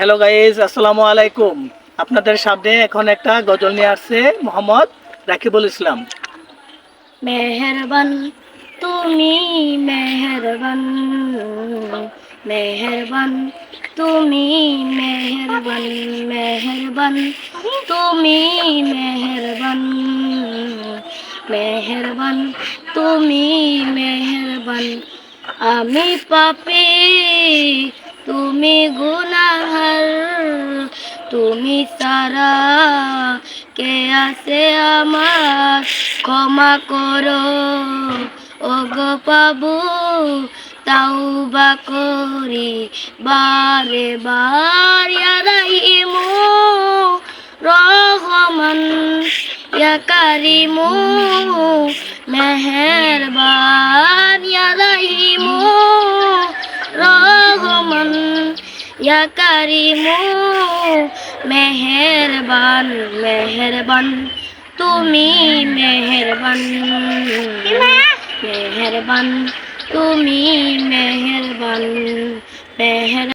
Hello guys, আসসালামু আলাইকুম। আপনাদের সামনে এখন একটা গজল নিয়ে আসছে মোহাম্মদ রাকিবুল ইসলাম। মেহেরবান তুমি মেহেরবান, মেহেরবান তুমি মেহেরবান, মেহেরবান তুমি মেহেরবান, মেহেরবান তুমি মেহেরবান। আমি পাপী তুমি গুনাহগার, তুমি সারা কে আছে আমার, ক্ষমা করো ওগো পাবু, তাওবা করি বারে বার। ইয়া রাহিমু রহমান, ইয়া কারিমু মেহেরবান, ইয়া রাহিমু রহমান, ইয়া কারিমু মেহেরবান, মেহেরবান তুমি মেহেরবান, মেহেরবান তুমি মেহেরবান, মেহের